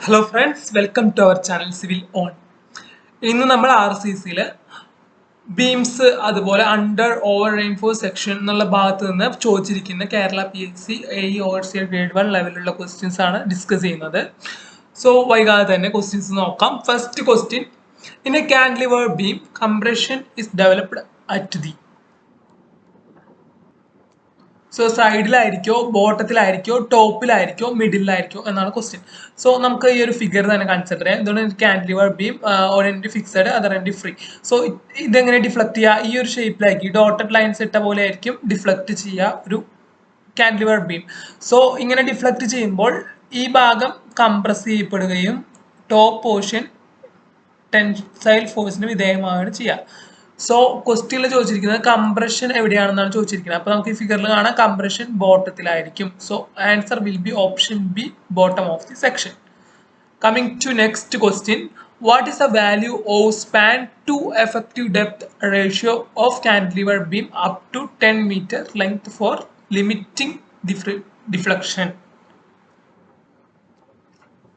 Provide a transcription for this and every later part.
Hello friends, welcome to our channel civil on. ഇന്ന് നമ്മൾ RCCയിൽ ബീംസ് അതുപോലെ അണ്ടർ ഓവർ റെയിൻഫോഴ്സ് സെക്ഷൻ എന്നുള്ള ഭാഗത്ത് നിന്ന് ചോദിച്ചിരിക്കുന്ന Kerala PSC AE overseer grade 1 ലെവലിലുള്ള ക്വസ്റ്റ്യൻസ് ആണ് ഡിസ്കസ് ചെയ്യുന്നത്. സോ വൈകാതെ തന്നെ ക്വസ്റ്റ്യൻസ് നോക്കാം. First question, in a cantilever beam compression is developed at the. So സൈഡിലായിരിക്കോ, ബോട്ടത്തിലായിരിക്കോ, ടോപ്പിലായിരിക്കോ, മിഡിലായിരിക്കോ എന്നാണ് ക്വസ്റ്റ്യൻ. സോ നമുക്ക് ഈ ഒരു ഫിഗർ തന്നെ കൺസിഡർ ചെയ്യാം. ഇതുകൊണ്ട് കാൻഡിലിവർ ബീം ഒരു end fixed, other end free. So ഇതെങ്ങനെ ഡിഫ്ലക്ട് ചെയ്യുക? ഈ ഒരു ഷേപ്പിലായിരിക്കും, ഡോട്ടഡ് ലൈൻസ് ഇട്ട പോലെ ആയിരിക്കും ഡിഫ്ലക്ട് ചെയ്യുക ഒരു കാൻഡിലിവർ ബീം. സോ ഇങ്ങനെ ഡിഫ്ലക്ട് ചെയ്യുമ്പോൾ ഈ ഭാഗം കംപ്രസ് ചെയ്യപ്പെടുകയും ടോപ്പ് പോർഷൻ ടെൻസൈൽ ഫോഴ്സിന് വിധേയമാവുകയാണ് ചെയ്യുക. സോ ക്വസ്റ്റ്യനിൽ ചോദിച്ചിരിക്കുന്നത് കംപ്രഷൻ എവിടെയാണെന്നാണ് ചോദിച്ചിരിക്കുന്നത്. അപ്പൊ നമുക്ക് ഈ ഫിഗറിൽ കാണാം, കംപ്രഷൻ ബോട്ടത്തിലായിരിക്കും. So answer will be option B, bottom of the section. Coming to next question, what is the value of span to effective depth ratio of cantilever beam up to 10 meter length for limiting deflection?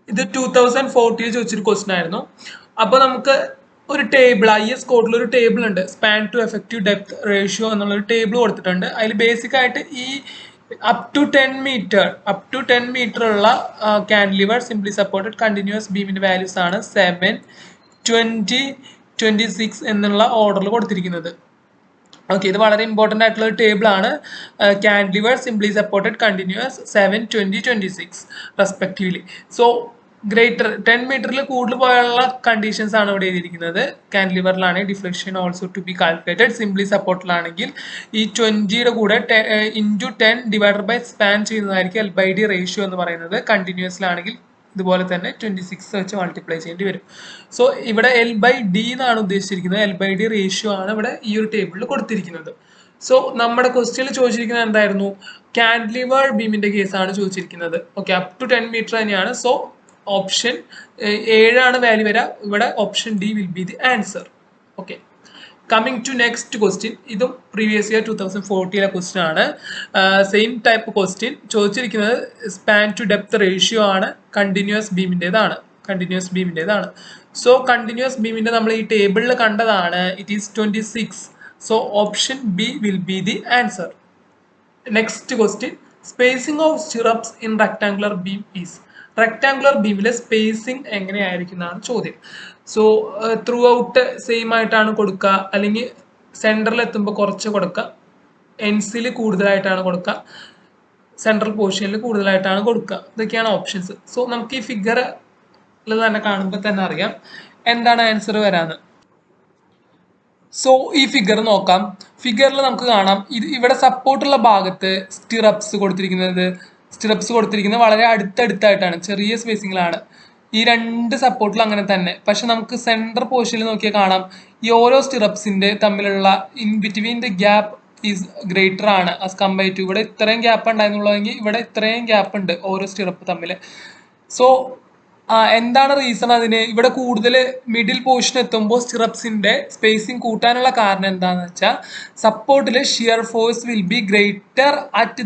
ഇത് 2014 ചോദിച്ചൊരു question ആയിരുന്നു. അപ്പൊ നമുക്ക് ഒരു table, IS കോഡിൽ ഒരു table ഉണ്ട്, span to effective depth ratio എന്നുള്ള ഒരു ടേബിൾ കൊടുത്തിട്ടുണ്ട്. അതിൽ ബേസിക് ആയിട്ട് ഈ അപ് ടു 10 മീറ്റർ ഉള്ള കാൻഡിലിവർ സിംപ്ലി സപ്പോർട്ടഡ് കണ്ടിന്യൂസ് ബീമിന്റെ വാല്യൂസ് ആണ് 7, 20, 26 എന്നുള്ള ഓർഡറിൽ കൊടുത്തിരിക്കുന്നത്. ഓക്കെ, ഇത് വളരെ ഇമ്പോർട്ടൻ്റ് ആയിട്ടുള്ള ഒരു ടേബിൾ ആണ്. Cantilever simply supported continuous 7, 20, 26 respectively. So greater 10 മീറ്ററിൽ കൂടുതൽ പോയുള്ള കണ്ടീഷൻസ് ആണ് ഇവിടെ എഴുതിയിരിക്കുന്നത്. കാൻഡിലിവറിലാണെങ്കിൽ deflection also to be calculated. Simply സപ്പോർട്ടിലാണെങ്കിൽ ഈ 20യുടെ കൂടെ ഇൻറ്റു 10 ഡിവൈഡഡ് ബൈ സ്പാൻ ചെയ്യുന്നതായിരിക്കും L/D റേഷ്യോ എന്ന് പറയുന്നത്. കണ്ടിന്യൂസിലാണെങ്കിൽ ഇതുപോലെ തന്നെ 26 വെച്ച് മൾട്ടിപ്ലൈ ചെയ്യേണ്ടി വരും. സോ ഇവിടെ L/D എന്നാണ് ഉദ്ദേശിച്ചിരിക്കുന്നത്. L/D റേഷ്യോ ആണ് ഇവിടെ ഈ ഒരു ടേബിളിൽ കൊടുത്തിരിക്കുന്നത്. സോ നമ്മുടെ ക്വസ്റ്റ്യനിൽ ചോദിച്ചിരിക്കുന്നത് എന്തായിരുന്നു? കാൻഡിലിവർ ബീമിന്റെ കേസാണ് ചോദിച്ചിരിക്കുന്നത്. ഓക്കെ, അപ് ടു 10 മീറ്റർ തന്നെയാണ്. സോ ഓപ്ഷൻ 7 ആണ് വാല്യൂ വരിക. ഇവിടെ option D will be the answer. Okay, coming to next question. ഇതും പ്രീവിയസ് ഇയർ 2014 ക്വസ്റ്റ്യൻ ആണ്. സെയിം ടൈപ്പ് ക്വസ്റ്റ്യൻ ചോദിച്ചിരിക്കുന്നത് സ്പാൻ ടു ഡെപ്ത് റേഷ്യോ ആണ്, കണ്ടിന്യൂസ് ബീമിൻ്റെതാണ്. സോ കണ്ടിന്യൂസ് ബീമിന്റെ നമ്മൾ ഈ ടേബിളിൽ കണ്ടതാണ്. It is 26. So option B will be the answer. Next question, spacing of stirrups in rectangular beam is. Rectangular ബീമിലെ spacing എങ്ങനെയായിരിക്കും എന്നാണ് ചോദ്യം. സോ ത്രൂ ഔട്ട് സെയിം ആയിട്ടാണ് കൊടുക്കുക, അല്ലെങ്കിൽ സെൻറ്ററിൽ എത്തുമ്പോൾ കുറച്ച് കൊടുക്കുക, എൻസിൽ കൂടുതലായിട്ടാണ് കൊടുക്കുക, സെൻട്രൽ പോർഷനിൽ കൂടുതലായിട്ടാണ് കൊടുക്കുക. ഇതൊക്കെയാണ് ഓപ്ഷൻസ്. സോ നമുക്ക് ഈ ഫിഗർ തന്നെ കാണുമ്പോൾ തന്നെ അറിയാം എന്താണ് ആൻസർ വരാന്ന്. സോ ഈ ഫിഗർ നോക്കാം. ഫിഗറിൽ നമുക്ക് കാണാം, ഇവിടെ സപ്പോർട്ടുള്ള ഭാഗത്ത് സ്റ്റിറപ്സ് കൊടുത്തിരിക്കുന്നത് വളരെ അടുത്തടുത്തായിട്ടാണ്, ചെറിയ സ്പേസിങ്ങിലാണ്. ഈ രണ്ട് സപ്പോർട്ടിൽ അങ്ങനെ തന്നെ. പക്ഷെ നമുക്ക് സെൻട്രൽ പോർഷനിൽ നോക്കിയാൽ കാണാം, ഈ ഓരോ സ്റ്റിറപ്സിന്റെ തമ്മിലുള്ള in between the gap is greater ആണ് ആസ് കമ്പയർ ടു. ഇവിടെ ഇത്രയും ഗ്യാപ്പ് ഉണ്ടായിരുന്നുള്ളതെങ്കിൽ ഇവിടെ ഇത്രയും ഗ്യാപ്പ് ഉണ്ട് ഓരോ സ്റ്റിറപ്പ് തമ്മിൽ. സോ എന്താണ് റീസൺ അതിന്? ഇവിടെ കൂടുതൽ മിഡിൽ പോർഷൻ എത്തുമ്പോൾ സ്റ്റിറപ്സിന്റെ സ്പേസിങ് കൂട്ടാനുള്ള കാരണം എന്താണെന്ന് വെച്ചാൽ, സപ്പോർട്ടിൽ shear force will be greater at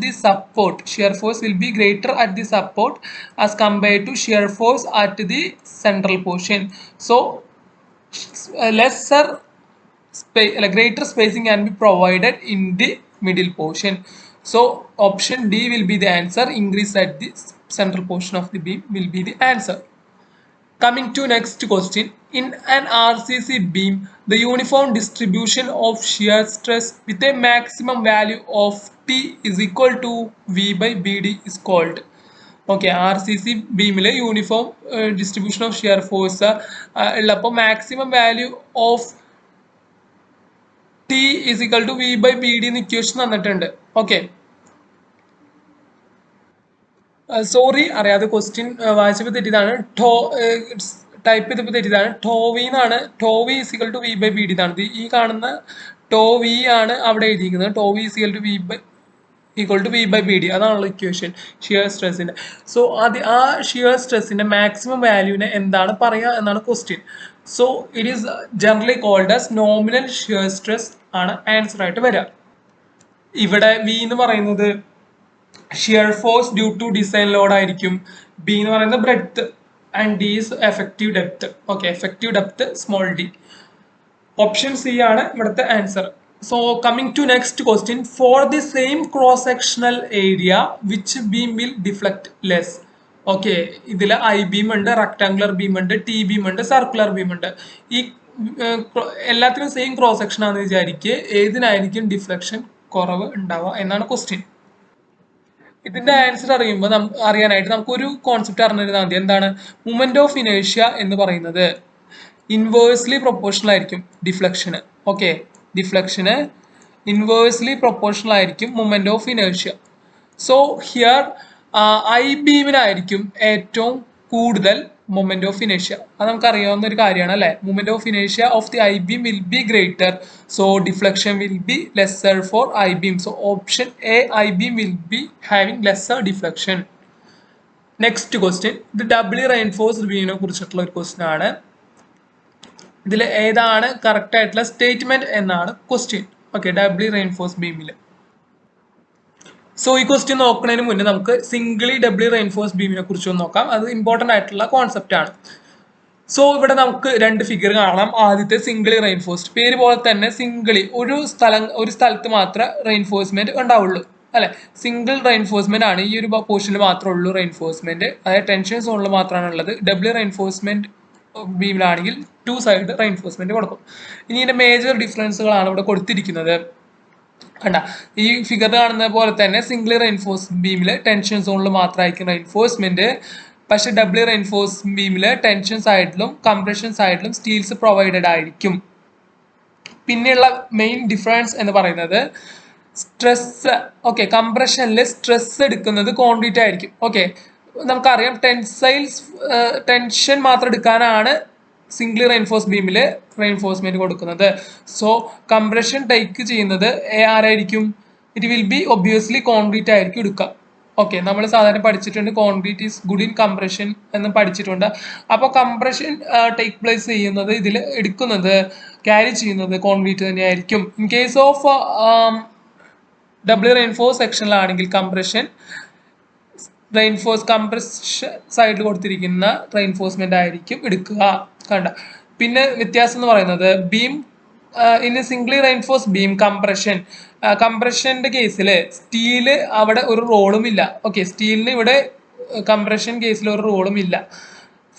the support as compare to shear force at the central portion. So greater spacing can be provided in the middle portion. So option D will be the answer. Increase at the central portion of the beam will be the answer. Coming to next question, in an RCC beam the uniform distribution of shear stress with a maximum value of T is equal to V/BD is called. Okay, RCC ബീമിലെ uniform distribution of shear force ഉള്ളപ്പോൾ maximum value of T is equal to V/BD എന്ന് equation തന്നിട്ടുണ്ട്. Okay, sorry, അറിയാതെ question വായിച്ചപ്പോൾ തെറ്റിയതാണ്. Type ചെയ്തപ്പോൾ തെറ്റിയതാണ്. ടോവി എന്നാണ്. ടോവി is equal to V/BD എന്നാണ്. ഈ കാണുന്ന ടോവി ആണ് അവിടെ എഴുതിയിരിക്കുന്നത്. Tau v is equal to V/BD, അതാണുള്ള ഇക്വേഷൻ ഷിയർ സ്ട്രെസ്സിന്റെ. സോ ആ ഷിയർ സ്ട്രെസ്സിന്റെ മാക്സിമം വാല്യൂവിനെ എന്താണ് പറയുക എന്നാണ് question. So it is generally called as nominal shear stress ആണ് ആൻസർ ആയിട്ട് വരിക. ഇവിടെ വി എന്ന് പറയുന്നത് shear force due to design load ആയിരിക്കും. ബി എന്ന് പറയുന്നത് breadth, and D is effective depth. Okay, effective depth small d. Option C ആണ് ഇവിടുത്തെ answer. So coming to next question, for the same cross sectional area which beam will deflect less. Okay, ഇതിൽ I beam ഉണ്ട്, rectangular beam ഉണ്ട്, T beam ഉണ്ട്, circular beam ഉണ്ട്. ഈ എല്ലാത്തിനും same cross section ആണെന്ന് വിചാരിക്കുക, ഏതിനായിരിക്കും ഡിഫ്ലക്ഷൻ കുറവ് ഉണ്ടാവുക എന്നാണ് ക്വസ്റ്റ്യൻ. ഇതിന്റെ ആൻസർ അറിയാനായിട്ട് നമുക്കൊരു കോൺസെപ്റ്റ് അറിഞ്ഞിരുന്നാൽ മതി. എന്താണ്? മൊമെന്റ് ഓഫ് ഇനേഷ്യ എന്ന് പറയുന്നത് ഇൻവേഴ്സ്ലി പ്രൊപ്പോർഷണൽ ആയിരിക്കും ഡിഫ്ലക്ഷന്. ഓക്കെ, ഡിഫ്ലക്ഷന് ഇൻവേഴ്സ്ലി പ്രൊപ്പോർഷണൽ ആയിരിക്കും മൊമെന്റ് ഓഫ് ഇനേഷ്യ. സോ ഹിയർ ഐ ബീമിനായിരിക്കും ഏറ്റവും കൂടുതൽ മൊമെന്റ് ഓഫ് ഇനേഷ്യ. അത് നമുക്ക് അറിയാവുന്ന ഒരു കാര്യമാണ് അല്ലെ. മൊമെന്റ് ഓഫ് ഇനേഷ്യ of the I beam will be greater, so deflection will be lesser for I beam. So option A, I beam will be having lesser deflection. Next question, ഇത് doubly reinforced ബീമിനെ കുറിച്ചിട്ടുള്ള ഒരു question ആണ്. ഇതിൽ ഏതാണ് correct ആയിട്ടുള്ള statement എന്നാണ് question. Okay, doubly reinforce ബീമിൽ. സോ ഈ ക്വസ്റ്റ്യൻ നോക്കുന്നതിന് മുന്നേ നമുക്ക് സിംഗിളി ഡബ്ലി റെയിൻഫോഴ്സ് ബീമിനെ കുറിച്ച് ഒന്ന് നോക്കാം. അത് ഇമ്പോർട്ടൻ്റ് ആയിട്ടുള്ള കോൺസെപ്റ്റ് ആണ്. സോ ഇവിടെ നമുക്ക് രണ്ട് ഫിഗർ കാണാം. ആദ്യത്തെ സിംഗിളി റെയിൻഫോഴ്സ്ഡ്, പേര് പോലെ തന്നെ സിംഗിളി ഒരു സ്ഥലത്ത് മാത്രമേ റെയിൻഫോഴ്സ്മെന്റ് ഉണ്ടാവുള്ളൂ അല്ലെ. സിംഗിൾ റെയിൻഫോഴ്സ്മെന്റ് ആണ്, ഈ ഒരു പോർഷനിൽ മാത്രമേ ഉള്ളൂ റെയിൻഫോഴ്സ്മെന്റ്, അതായത് ടെൻഷൻ സോണിൽ മാത്രമാണ് ഉള്ളത്. ഡബ്ലി റെയിൻഫോഴ്സ്മെന്റ് ബീമിലാണെങ്കിൽ ടു സൈഡ് റെയിൻഫോഴ്സ്മെന്റ് കൊടുക്കും. ഇനി ഇതിന്റെ മേജർ ഡിഫറൻസുകളാണ് ഇവിടെ കൊടുത്തിരിക്കുന്നത്. കണ്ട, ഈ ഫിഗർ കാണുന്ന പോലെ തന്നെ സിംഗിൾ റെയിൻഫോഴ്സ് ബീമില് ടെൻഷൻ സോണിൽ മാത്രമായിരിക്കും റെയിൻഫോഴ്സ്മെന്റ്. പക്ഷെ ഡബ്ലി റെയിൻഫോഴ്സ് ബീമില് ടെൻഷൻ സൈഡിലും കംപ്രഷൻ സൈഡിലും സ്റ്റീൽസ് പ്രൊവൈഡഡ് ആയിരിക്കും. പിന്നെയുള്ള മെയിൻ ഡിഫറൻസ് എന്ന് പറയുന്നത് സ്ട്രെസ്. ഓക്കെ, കംപ്രഷനിൽ സ്ട്രെസ് എടുക്കുന്നത് കോൺക്രീറ്റ് ആയിരിക്കും. ഓക്കെ, നമുക്കറിയാം ടെൻഷൻ മാത്രം എടുക്കാനാണ് സിംഗിൾ റെയിൻഫോഴ്സ് ബീമില് റെയിൻഫോഴ്സ്മെന്റ് കൊടുക്കുന്നത്. സോ കംപ്രഷൻ ടേക്ക് ചെയ്യുന്നത് ആരായിരിക്കും? It will be obviously concrete ആയിരിക്കും എടുക്കുക. ഓക്കെ, നമ്മൾ സാധാരണ പഠിച്ചിട്ടുണ്ട് concrete is good in compression എന്ന് പഠിച്ചിട്ടുണ്ട്. അപ്പോൾ കംപ്രഷൻ ടേക്ക് പ്ലേസ് ചെയ്യുന്നത് ഇതിൽ എടുക്കുന്നത് ക്യാരി ചെയ്യുന്നത് കോൺക്രീറ്റ് തന്നെയായിരിക്കും. In case of doubly reinforce സെക്ഷനിലാണെങ്കിൽ കംപ്രഷൻ സൈഡിൽ കൊടുത്തിരിക്കുന്ന റെയിൻഫോഴ്സ്മെന്റ് ആയിരിക്കും എടുക്കുക. കണ്ട, പിന്നെ വ്യത്യാസം എന്ന് പറയുന്നത് ബീം ഇൻ സിംഗിളി റെയിൻഫോഴ്സ് ബീം കംപ്രഷന്റെ കേസിൽ സ്റ്റീല് അവിടെ ഒരു റോളും ഇല്ല. ഓക്കെ, സ്റ്റീലിന് ഇവിടെ കംപ്രഷൻ കേസിൽ ഒരു റോളും ഇല്ല,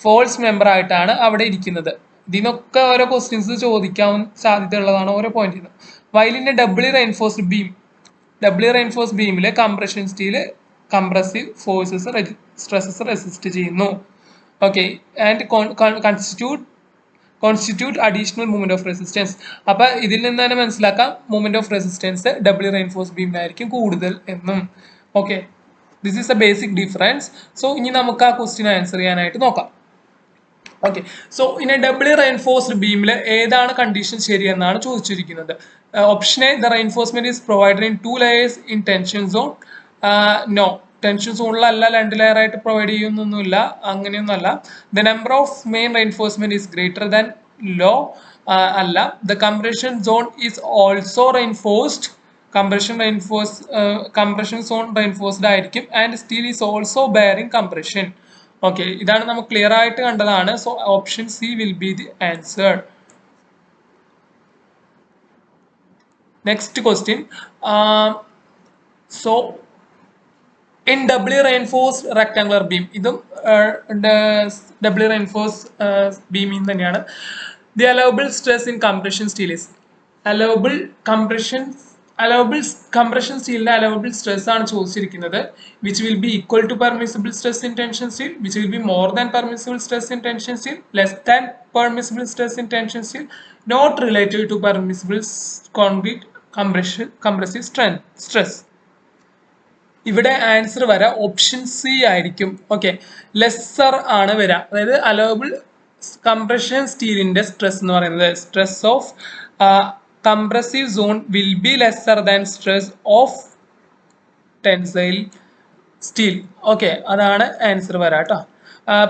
ഫോൾസ് മെമ്പർ ആയിട്ടാണ് അവിടെ ഇരിക്കുന്നത്. ഇതിനൊക്കെ ഓരോ ക്വസ്റ്റ്യൻസ് ചോദിക്കാൻ സാധ്യതയുള്ളതാണ് ഓരോ പോയിന്റിൽ. വൈലിന്റെ ഡബ്ല്യു റെയിൻഫോഴ്സ് ബീമില് കംപ്രഷൻ സ്റ്റീല് കംപ്രസീവ് ഫോഴ്സസ് സ്ട്രെസ്സസ് റെസിസ്റ്റ് ചെയ്യുന്നു. Okay, and constitute additional movement of resistance. അപ്പൊ ഇതിൽ നിന്ന് തന്നെ മനസ്സിലാക്കാം movement of resistance doubly reinforce ബീമിലായിരിക്കും കൂടുതൽ എന്നും. Okay, this is a basic difference. So ഇനി നമുക്ക് ആ ക്വസ്റ്റ്യൻ ആൻസർ ചെയ്യാനായിട്ട് നോക്കാം. ഓക്കെ, സോ ഇനി ഡബ്ല്യു റെയിൻഫോഴ്സ്ഡ് ബീമിൽ ഏതാണ് കണ്ടീഷൻ ശരിയെന്നാണ് ചോദിച്ചിരിക്കുന്നത്. Option A, the reinforcement is provided in 2 layers in tension zone. No, tension സോണിലല്ല 2 ലെയർ ആയിട്ട് പ്രൊവൈഡ് ചെയ്യുന്നൊന്നുമില്ല, അങ്ങനെയൊന്നുമല്ല. The number of main reinforcement is greater than low, അല്ല. The compression zone is also reinforced, compression zone reinforced ആയിരിക്കും. And steel is also bearing compression. Okay, ഇതാണ് നമുക്ക് clear ആയിട്ട് കണ്ടതാണ്. So option C will be the answer. Next question, so in doubly reinforced rectangular beam, ഇതും doubly reinforced beam തന്നെയാണ്. The allowable stress in compression steel is allowable compression സ്റ്റീലിന്റെ allowable stress ആണ് ചോദിച്ചിരിക്കുന്നത്. which will be equal to permissible stress in tension steel, which will be more than permissible stress in tension steel, less than permissible stress in tension steel, not related to permissible concrete compressive stress. ഇവിടെ answer വരാ option C ആയിരിക്കും. Okay, lesser ആണ് വരാ. അതായത് allowable compression സ്റ്റീലിന്റെ stress എന്ന് പറയുന്നത് stress of compressive zone will be lesser than stress of tensile steel. Okay, അതാണ് ആൻസർ വരാ കേട്ടോ.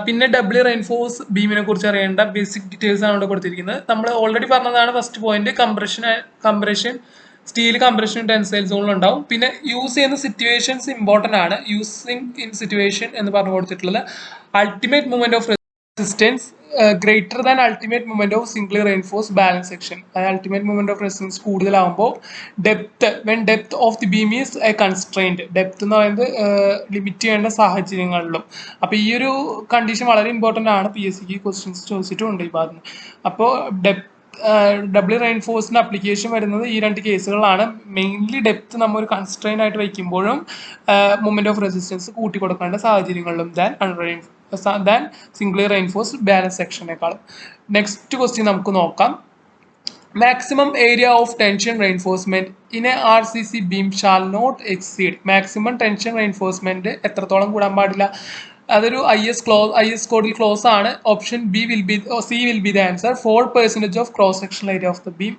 പിന്നെ ഡബ്ല്യു റെയിൻഫോഴ്സ് ബീമിനെ കുറിച്ച് അറിയേണ്ട ബേസിക് ഡീറ്റെയിൽസ് ആണ് ഇവിടെ കൊടുത്തിരിക്കുന്നത്. നമ്മൾ ഓൾറെഡി പറഞ്ഞതാണ് first point, compression steel compression tensile സോണിൽ ഉണ്ടാവും. പിന്നെ യൂസ് ചെയ്യുന്ന സിറ്റുവേഷൻസ് ഇമ്പോർട്ടൻ്റ് ആണ്. യൂസിങ് ഇൻ സിറ്റുവേഷൻ എന്ന് പറഞ്ഞു കൊടുത്തിട്ടുള്ളത് ultimate movement of resistance greater than ultimate moment of singly reinforced balance section. Ultimate moment of resistance കൂടുതലാകുമ്പോൾ when depth of the beam is a constraint, depth എന്ന് പറയുന്നത് limit ചെയ്യേണ്ട സാഹചര്യങ്ങളിലും. അപ്പോൾ ഈ ഒരു കണ്ടീഷൻ വളരെ ഇമ്പോർട്ടൻ്റ് ആണ്, PSCക്ക് ക്വസ്റ്റ്യൻസ് ചോദിച്ചിട്ടുണ്ട് ഈ ഭാഗത്ത്. അപ്പോൾ ഡബിൾ റെയിൻഫോഴ്സിന്റെ അപ്ലിക്കേഷൻ വരുന്നത് ഈ രണ്ട് കേസുകളാണ്. മെയിൻലി ഡെപ്ത് നമ്മൾ ഒരു കൺസ്ട്രെയിൻ ആയിട്ട് വയ്ക്കുമ്പോഴും മൊമെന്റ് ഓഫ് റെസിസ്റ്റൻസ് കൂട്ടി കൊടുക്കേണ്ട സാഹചര്യങ്ങളിലും ദാൻ സിംഗ്ലി റെയിൻഫോഴ്സ്ഡ് ബാലൻസ് സെക്ഷനേക്കാളും. നെക്സ്റ്റ് ക്വസ്റ്റ്യൻ നമുക്ക് നോക്കാം. Maximum area of tension reinforcement in a RCC beam shall not exceed. Maximum tension reinforcement എത്രത്തോളം കൂടാൻ പാടില്ല? അതൊരു IS കോഡിൽ ക്ലോസ് ആണ്. Option C will be the answer. 4% of cross sectional area of the beam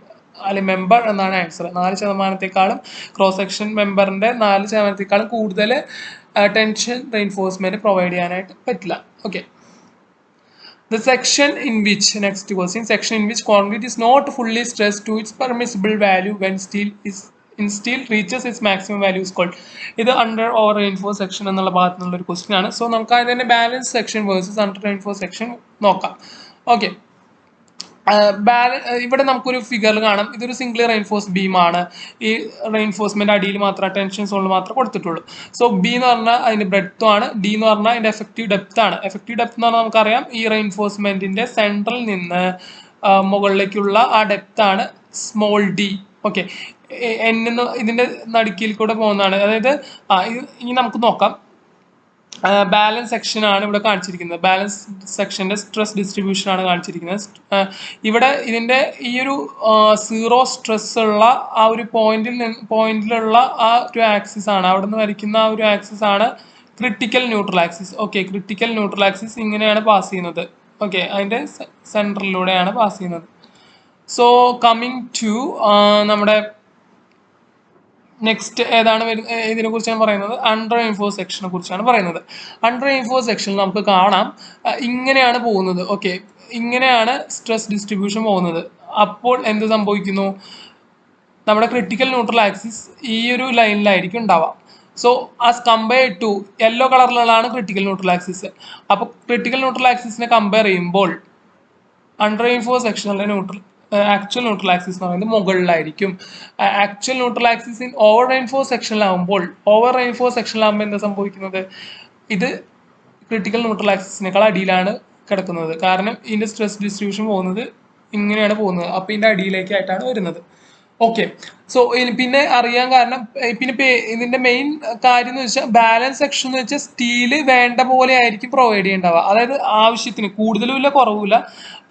അല്ലെങ്കിൽ member എന്നാണ് answer. 4%, cross section മെമ്പറിന്റെ 4% കൂടുതൽ tension reinforcement provide ചെയ്യാനായിട്ട് പറ്റില്ല. Okay. The section in which, next question, section in which concrete is not fully stressed to its permissible value when steel reaches its maximum value is called. ഇത് under over reinforce section എന്നുള്ള ഭാഗത്തു നിന്നുള്ള ഒരു question ആണ്. So നമുക്ക് അതിന്റെ balance section versus under reinforce section നോക്കാം. Okay. ഇവിടെ നമുക്കൊരു ഫിഗറിൽ കാണാം. ഇതൊരു സിംഗ്ലി റെയിൻഫോഴ്സ് ബീം ആണ്. ഈ റെയിൻഫോഴ്സ്മെന്റ് അടിയിൽ മാത്രം ടെൻഷൻ സോണിൽ മാത്രമേ കൊടുത്തിട്ടുള്ളൂ. സോ ബി എന്ന് പറഞ്ഞാൽ അതിന്റെ ബ്രെഡ്ത്തും ആണ്, ഡി എന്ന് പറഞ്ഞാൽ അതിന്റെ എഫക്റ്റീവ് ഡെപ്ത് ആണ്. എഫക്റ്റീവ് ഡെപ്ത് എന്ന് പറഞ്ഞാൽ നമുക്കറിയാം ഈ റെയിൻഫോഴ്സ്മെന്റിന്റെ സെൻട്രൽ നിന്ന് മുകളിലേക്കുള്ള ആ ഡെപ്ത് ആണ് സ്മോൾ ഡി. ഓക്കെ. ഇതിന്റെ നടുക്കിൽ കൂടെ പോകുന്നതാണ്. അതായത് ഇനി നമുക്ക് നോക്കാം. ബാലൻസ് സെക്ഷൻ ആണ് ഇവിടെ കാണിച്ചിരിക്കുന്നത്. ബാലൻസ് സെക്ഷന്റെ സ്ട്രെസ് ഡിസ്ട്രിബ്യൂഷൻ ആണ് കാണിച്ചിരിക്കുന്നത്. ഇവിടെ ഇതിന്റെ ഈ ഒരു സീറോ സ്ട്രെസ് ഉള്ള ആ ഒരു പോയിന്റിലുള്ള ആ ഒരു ആക്സിസ് ആണ്, അവിടെ നിന്ന് വരയ്ക്കുന്ന ആ ഒരു ആക്സിസ് ആണ് critical neutral axis. Okay. Critical neutral axis ഇങ്ങനെയാണ് പാസ് ചെയ്യുന്നത്. ഓക്കെ. അതിന്റെ സെൻറ്ററിലൂടെയാണ് പാസ് ചെയ്യുന്നത്. സോ കമ്മിങ് ടു നമ്മുടെ നെക്സ്റ്റ് ഏതാണ് ഇതിനെ കുറിച്ചാണ് പറയുന്നത്? അണ്ടർ റെയിൻഫോഴ്സ് സെക്ഷനെ കുറിച്ചാണ് പറയുന്നത്. അണ്ടർ റെയിൻഫോഴ്സ് സെക്ഷനിൽ നമുക്ക് കാണാം ഇങ്ങനെയാണ് പോകുന്നത്. ഓക്കെ. ഇങ്ങനെയാണ് സ്ട്രെസ് ഡിസ്ട്രിബ്യൂഷൻ പോകുന്നത്. അപ്പോൾ എന്ത് സംഭവിക്കുന്നു? നമ്മുടെ ക്രിട്ടിക്കൽ ന്യൂട്രൽ ആക്സിസ് ഈ ഒരു ലൈനിലായിരിക്കും ഉണ്ടാവുക. So as compared to yellow കളറിലുള്ളതാണ് ക്രിട്ടിക്കൽ ന്യൂട്രൽ ആക്സിസ്. അപ്പോൾ ക്രിട്ടിക്കൽ ന്യൂട്രൽ ആക്സിസിനെ കമ്പയർ ചെയ്യുമ്പോൾ അണ്ടർ റെയിൻഫോഴ്സ് സെക്ഷനിലെ ആക്ച്വൽ ന്യൂട്രൽ ആക്സിസ് എന്ന് പറയുന്നത് മുകളിലായിരിക്കും. Actual neutral axis in over reinforce സെക്ഷനിലാവുമ്പോൾ എന്താ സംഭവിക്കുന്നത്? ഇത് ക്രിട്ടിക്കൽ ന്യൂട്രൽ ആക്സിസിനേക്കാൾ അടിയിലാണ് കിടക്കുന്നത്. കാരണം ഇതിന്റെ സ്ട്രെസ് ഡിസ്ട്രിബ്യൂഷൻ പോകുന്നത് ഇങ്ങനെയാണ് പോകുന്നത്. അപ്പൊ ഇതിന്റെ അടിയിലേക്കായിട്ടാണ് വരുന്നത്. ഓക്കെ. സോ പിന്നെ അറിയാൻ കാരണം പിന്നെ ഇതിന്റെ മെയിൻ കാര്യം എന്ന് വെച്ചാൽ ബാലൻസ് സെക്ഷൻ എന്ന് വെച്ചാൽ സ്റ്റീല് വേണ്ട പോലെ ആയിരിക്കും പ്രൊവൈഡ് ചെയ്യേണ്ടാവുക. അതായത് ആവശ്യത്തിന് കൂടുതലും ഇല്ല കുറവില്ല.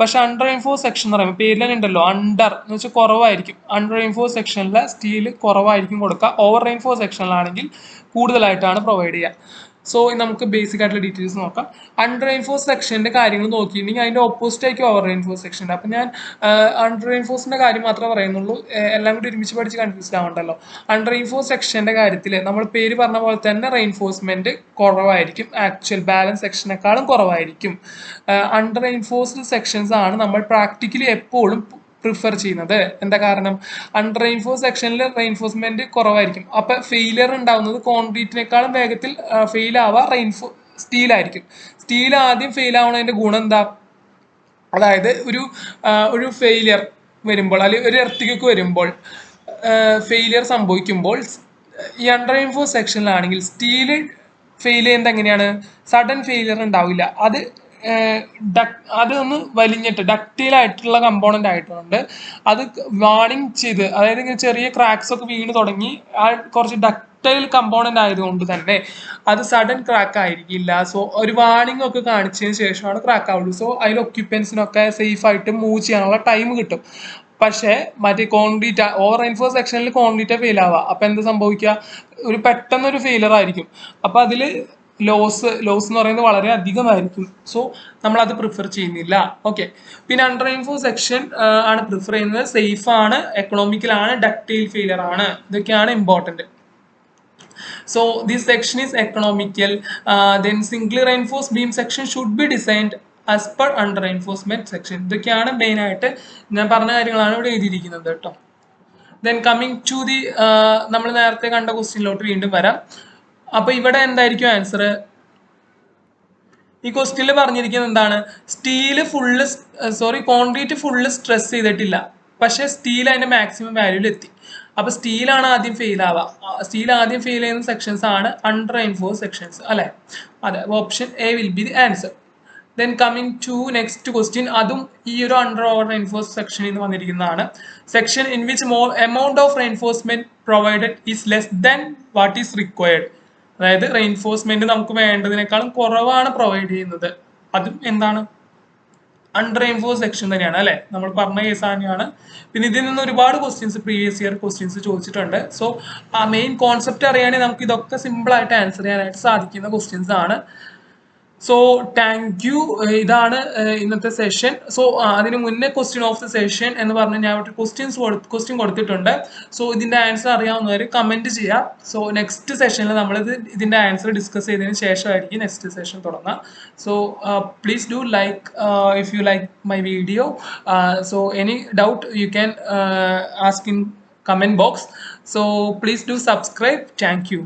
പക്ഷെ അണ്ടർ റെയിൻഫോഴ്സ് സെക്ഷൻ എന്ന് പറയുമ്പോൾ പേരിൽ തന്നെ ഉണ്ടല്ലോ അണ്ടർ എന്ന് വെച്ചാൽ കുറവായിരിക്കും. അണ്ടർ റെയിൻഫോഴ്സ് സെക്ഷനിലെ സ്റ്റീൽ കുറവായിരിക്കും കൊടുക്കുക. ഓവർ റെയിൻഫോഴ്സ് സെക്ഷനിലാണെങ്കിൽ കൂടുതലായിട്ടാണ് പ്രൊവൈഡ് ചെയ്യുക. സോ നമുക്ക് ബേസിക് ആയിട്ടുള്ള ഡീറ്റെയിൽസ് നോക്കാം. അണ്ടർ റെയിൻഫോഴ്സ് സെക്ഷന്റെ കാര്യങ്ങൾ നോക്കിയിട്ടുണ്ടെങ്കിൽ അതിന്റെ ഓപ്പോസിറ്റ് ആയിരിക്കും ഓവർ റെയിൻഫോഴ്സ് സെക്ഷൻ. അപ്പൊ ഞാൻ അണ്ടർ റെയിൻഫോഴ്സിന്റെ കാര്യം മാത്രമേ പറയുന്നുള്ളൂ. എല്ലാം കൂടി ഒരുമിച്ച് പഠിച്ച് കൺഫ്യൂസ്ഡ് ആവണ്ടല്ലോ. അണ്ടർ റെയിൻഫോഴ്സ് സെക്ഷന്റെ കാര്യത്തിൽ നമ്മൾ പേര് പറഞ്ഞ പോലെ തന്നെ റെയിൻഫോഴ്സ്മെന്റ് കുറവായിരിക്കും. ആക്ച്വൽ ബാലൻസ് സെക്ഷനേക്കാളും കുറവായിരിക്കും. അണ്ടർ റെയിൻഫോഴ്സ്ഡ് സെക്ഷൻസ് ആണ് നമ്മൾ പ്രാക്ടിക്കലി എപ്പോഴും പ്രിഫർ ചെയ്യുന്നത്. എന്താ കാരണം? അണ്ടർ റെയിൻഫോഴ്സ് സെക്ഷനിൽ റെയിൻഫോഴ്സ്മെന്റ് കുറവായിരിക്കും. അപ്പൊ ഫെയിലിയർ ഉണ്ടാവുന്നത് കോൺക്രീറ്റിനേക്കാളും വേഗത്തിൽ ഫെയിൽ ആവുക സ്റ്റീലായിരിക്കും. സ്റ്റീൽ ആദ്യം ഫെയിൽ ആവുന്നതിന്റെ ഗുണം എന്താ? അതായത് ഒരു ഫെയിലിയർ വരുമ്പോൾ അല്ലെങ്കിൽ ഒരു എർത്തിക്കൊക്കെ വരുമ്പോൾ ഫെയിലിയർ സംഭവിക്കുമ്പോൾ ഈ അണ്ടർ റെയിൻഫോഴ്സ് സെക്ഷനിലാണെങ്കിൽ സ്റ്റീല് ഫെയിൽ ചെയ്യുന്നത് എങ്ങനെയാണ്? സഡൻ ഫെയിലിയർ ഉണ്ടാവില്ല. അതൊന്ന് വലിഞ്ഞിട്ട് ഡക്റ്റൈൽ ആയിട്ടുള്ള കമ്പോണന്റ് ആയിട്ടുണ്ട്. അത് വാണിംഗ് ചെയ്ത്, അതായത് ഇങ്ങനെ ചെറിയ ക്രാക്സ് ഒക്കെ വീണ് തുടങ്ങി കുറച്ച് ഡക്റ്റൈൽ കമ്പോണന്റ് ആയതുകൊണ്ട് തന്നെ അത് സഡൻ ക്രാക്ക് ആയിരിക്കില്ല. സോ ഒരു വാണിംഗ് ഒക്കെ കാണിച്ചതിന് ശേഷമാണ് ക്രാക്ക് ആവുള്ളൂ. സോ അതിൽ ഒക്യുപ്പൻസിനൊക്കെ സേഫ് ആയിട്ട് മൂവ് ചെയ്യാനുള്ള ടൈം കിട്ടും. പക്ഷേ മറ്റേ കോൺക്രീറ്റ് ഓവർ റെയിൻഫോഴ്സ് സെക്ഷനിൽ കോൺക്രീറ്റ് ഫെയിൽ ആവുക. അപ്പൊ എന്ത് സംഭവിക്കുക? പെട്ടെന്നൊരു ഫെയിലർ ആയിരിക്കും. അപ്പൊ അതില് ലോസ് എന്ന് പറയുന്നത് വളരെ അധികമായിരിക്കും. സോ നമ്മൾ അത് പ്രിഫർ ചെയ്യുന്നില്ല. ഓക്കെ. പിന്നെ അണ്ടർ റെയിൻഫോഴ്സ് സെക്ഷൻ ആണ് പ്രിഫർ ചെയ്യുന്നത്. സേഫ് ആണ്, എക്കണോമിക്കൽ ആണ്, ഡക്റ്റൈൽ ഫെയിലർ ആണ്. ഇതൊക്കെയാണ് important. So this section is economical. Then Zwingli reinforce beam section should be designed as per under reinforcement section. ഇതൊക്കെയാണ് മെയിൻ ആയിട്ട് ഞാൻ പറഞ്ഞ കാര്യങ്ങളാണ് ഇവിടെ എഴുതിയിരിക്കുന്നത് കേട്ടോ. ദെൻ കമ്മിങ് ടു ദി നമ്മൾ നേരത്തെ കണ്ട ക്വസ്റ്റ്യനിലോട്ട് വീണ്ടും വരാം. അപ്പൊ ഇവിടെ എന്തായിരിക്കും ആൻസർ? ഈ ക്വസ്റ്റ്യനിൽ പറഞ്ഞിരിക്കുന്നത് എന്താണ്, steel full concrete full stress ചെയ്തിട്ടില്ല, പക്ഷെ സ്റ്റീൽ അതിന്റെ മാക്സിമം വാല്യൂവിൽ എത്തി. അപ്പൊ സ്റ്റീലാണ് ആദ്യം ഫെയിൽ ആവുക. സ്റ്റീൽ ആദ്യം ഫെയിൽ ചെയ്യുന്ന സെക്ഷൻസ് ആണ് അണ്ടർ റെയിൻഫോഴ്സ് സെക്ഷൻസ് അല്ലെ. അതെ, option A will be the answer. Then coming to next question, അതും ഈ ഒരു അണ്ടർ ഓവർ റെയിൻഫോഴ്സ് സെക്ഷനിൽ നിന്ന് വന്നിരിക്കുന്നതാണ്. Section in which more amount of reinforcement provided is less than what is required. അതായത് reinforcement നമുക്ക് വേണ്ടതിനേക്കാളും കുറവാണ് പ്രൊവൈഡ് ചെയ്യുന്നത്. അതും എന്താണ്, അണ്ടർ റെയിൻഫോഴ്സ് സെക്ഷൻ തന്നെയാണ് അല്ലെ, നമ്മൾ പറഞ്ഞ കേസ് തന്നെയാണ്. പിന്നെ ഇതിൽ നിന്ന് ഒരുപാട് ക്വസ്റ്റ്യൻസ് പ്രീവിയസ് ഇയർ ക്വസ്റ്റ്യൻസ് ചോദിച്ചിട്ടുണ്ട്. സോ ആ മെയിൻ കോൺസെപ്റ്റ് അറിയാണെങ്കിൽ നമുക്ക് ഇതൊക്കെ സിമ്പിൾ ആയിട്ട് ആൻസർ ചെയ്യാനായിട്ട് സാധിക്കുന്ന ക്വസ്റ്റ്യൻസ് ആണ്. So thank you. ഇതാണ് ഇന്നത്തെ സെഷൻ. സോ അതിന് മുന്നേ ക്വസ്റ്റ്യൻ ഓഫ് ദ സെഷൻ എന്ന് പറഞ്ഞ് ഞാൻ ഒരു ക്വസ്റ്റ്യൻ കൊടുത്തിട്ടുണ്ട്. സോ ഇതിന്റെ ആൻസർ അറിയാവുന്നവർ കമന്റ് ചെയ്യാം. സോ നെക്സ്റ്റ് സെഷനിൽ നമ്മൾ ഇതിന്റെ ആൻസർ ഡിസ്കസ് ചെയ്തതിന് ശേഷമായിരിക്കും നെക്സ്റ്റ് സെഷൻ തുടങ്ങാം. So please do like if you like my video. So any doubt you can ask in comment box. So please do subscribe. Thank you.